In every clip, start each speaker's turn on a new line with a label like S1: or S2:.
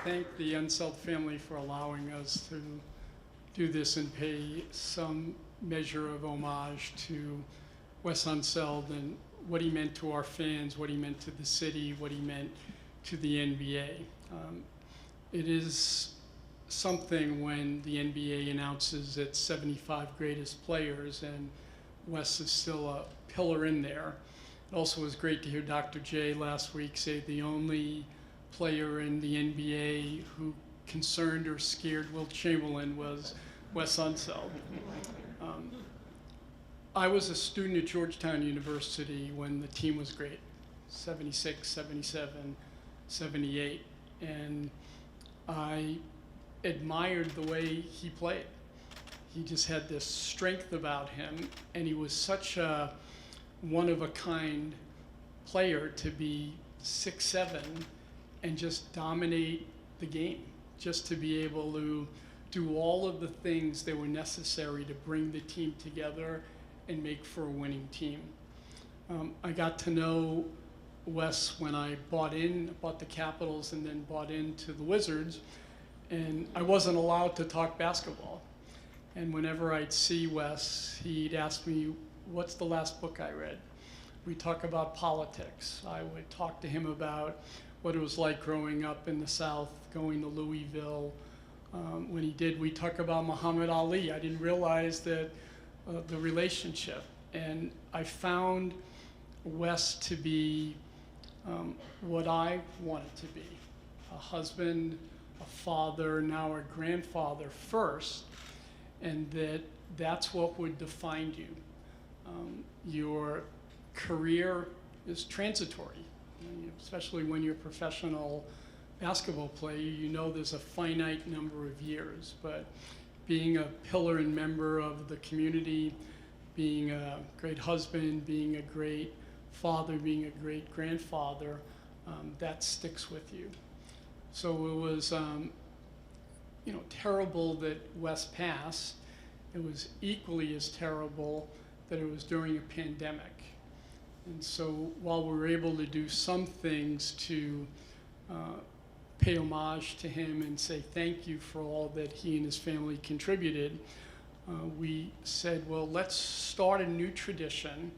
S1: thank the Unseld family for allowing us to do this and pay some measure of homage to Wes Unseld and what he meant to our fans, what he meant to the city, what he meant to the NBA. It is something when the NBA announces its 75 greatest players and Wes is still a pillar in there. It also was great to hear Dr. J last week say the only player in the NBA who concerned or scared Wilt Chamberlain was Wes Unseld. I was a student at Georgetown University when the team was great, 76, 77, 78, and I admired the way he played. He just had this strength about him, and he was such a one-of-a-kind player to be 6'7" and just dominate the game, just to be able to do all of the things that were necessary to bring the team together and make for a winning team. I got to know Wes when I bought the Capitals and then bought into the Wizards, and I wasn't allowed to talk basketball. And whenever I'd see Wes, he'd ask me, what's the last book I read? We'd talk about politics. I would talk to him about what it was like growing up in the South, going to Louisville. When he did, we talk about Muhammad Ali. I didn't realize that the relationship. And I found Wes to be what I wanted to be, a husband, a father, now a grandfather first, and that's what would define you. Your career is transitory, especially when you're a professional basketball player. You know there's a finite number of years, but being a pillar and member of the community, being a great husband, being a great father, being a great grandfather, that sticks with you. So it was terrible that Wes passed. It was equally as terrible that it was during a pandemic. And so while we were able to do some things to pay homage to him and say thank you for all that he and his family contributed, we said, well, let's start a new tradition.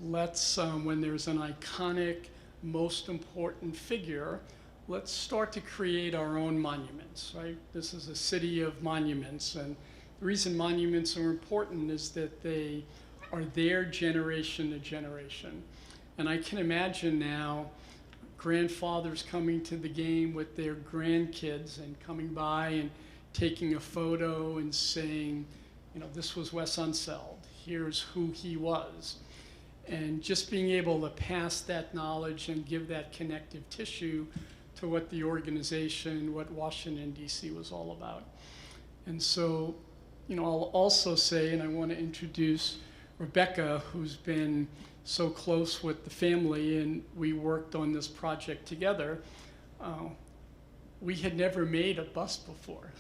S1: Let's, when there's an iconic, most important figure, let's start to create our own monuments, right? This is a city of monuments, and the reason monuments are important is that they are there generation to generation. And I can imagine now grandfathers coming to the game with their grandkids and coming by and taking a photo and saying, this was Wes Unseld, here's who he was. And just being able to pass that knowledge and give that connective tissue to what the organization, what Washington, D.C. was all about. And so, I'll also say, and I want to introduce Rebecca, who's been so close with the family, and we worked on this project together. We had never made a bus before.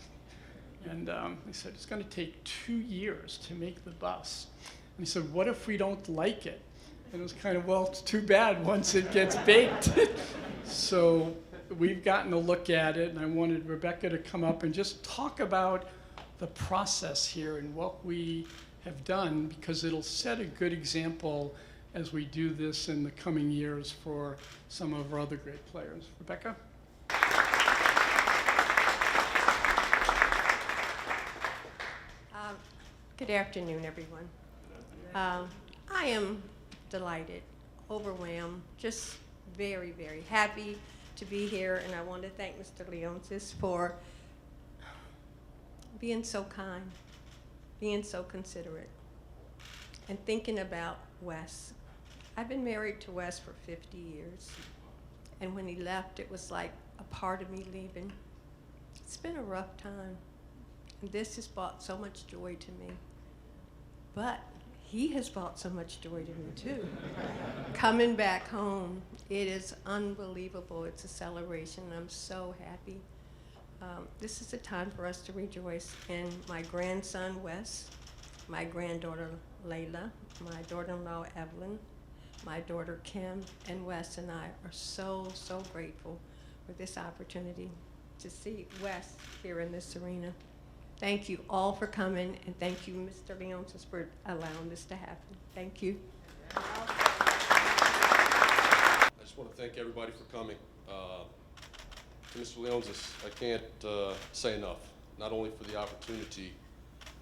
S1: And they said, it's going to take 2 years to make the bus. And he said, what if we don't like it? And it was kind of, well, it's too bad once it gets baked. So we've gotten a look at it, and I wanted Rebecca to come up and just talk about the process here and what we have done, because it'll set a good example as we do this in the coming years for some of our other great players. Rebecca?
S2: Good afternoon, everyone. I am delighted, overwhelmed, just very, very happy to be here, and I want to thank Mr. Leonsis for being so kind, being so considerate, and thinking about Wes. I've been married to Wes for 50 years, and when he left, it was like a part of me leaving. It's been a rough time, and this has brought so much joy to me. But he has brought so much joy to me too. Coming back home, it is unbelievable. It's a celebration. I'm so happy. This is a time for us to rejoice in my grandson, Wes, my granddaughter, Layla, my daughter-in-law, Evelyn, my daughter, Kim, and Wes and I are so, so grateful for this opportunity. to see Wes here in this arena. Thank you all for coming, and thank you, Mr. Leonsis, for allowing this to happen. Thank you.
S3: I just want to thank everybody for coming. To Mr. Leonsis, I can't say enough, not only for the opportunity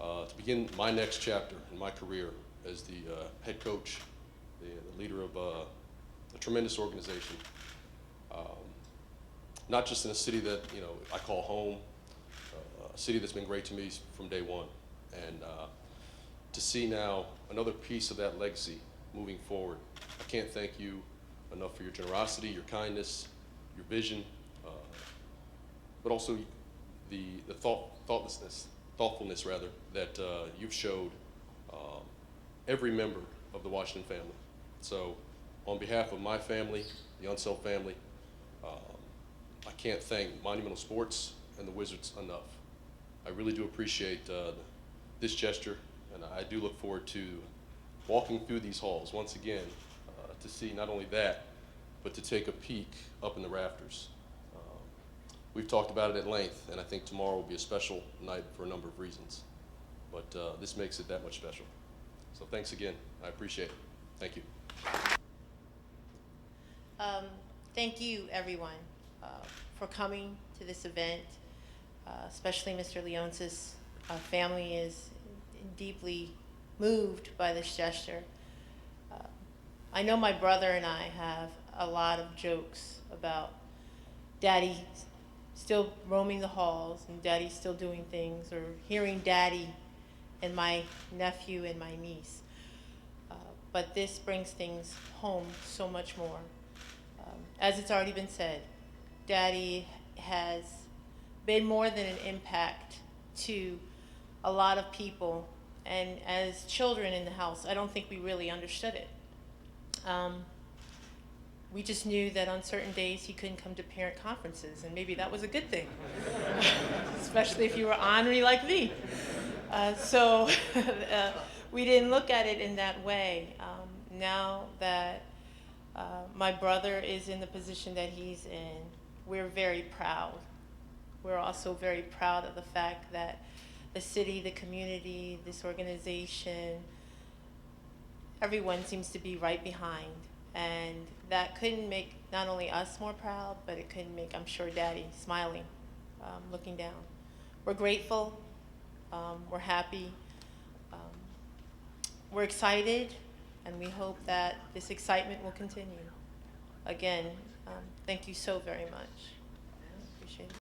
S3: to begin my next chapter in my career as the head coach, the leader of a tremendous organization, not just in a city that I call home, a city that's been great to me from day one, and to see now another piece of that legacy moving forward. I can't thank you enough for your generosity, your kindness, your vision, but also the thoughtfulness rather, that you've showed every member of the Washington family. So on behalf of my family, the Unseld family, I can't thank Monumental Sports and the Wizards enough. I really do appreciate this gesture, and I do look forward to walking through these halls once again to see not only that, but to take a peek up in the rafters. We've talked about it at length, and I think tomorrow will be a special night for a number of reasons. But this makes it that much special. So thanks again. I appreciate it. Thank you.
S4: Thank you, everyone, for coming to this event, especially Mr. Leonsis. Our family is deeply moved by this gesture. I know my brother and I have a lot of jokes about Daddy still roaming the halls and Daddy still doing things, or hearing Daddy and my nephew and my niece. But this brings things home so much more. As it's already been said, Daddy has been more than an impact to a lot of people, and as children in the house, I don't think we really understood it. We just knew that on certain days he couldn't come to parent conferences, and maybe that was a good thing, especially if you were ornery like me. So we didn't look at it in that way. Now that my brother is in the position that he's in, we're very proud. We're also very proud of the fact that the city, the community, this organization, everyone seems to be right behind. And that couldn't make not only us more proud, but it couldn't make, I'm sure, Daddy smiling, looking down. We're grateful, we're happy, we're excited, and we hope that this excitement will continue. Again, thank you so very much. Appreciate it.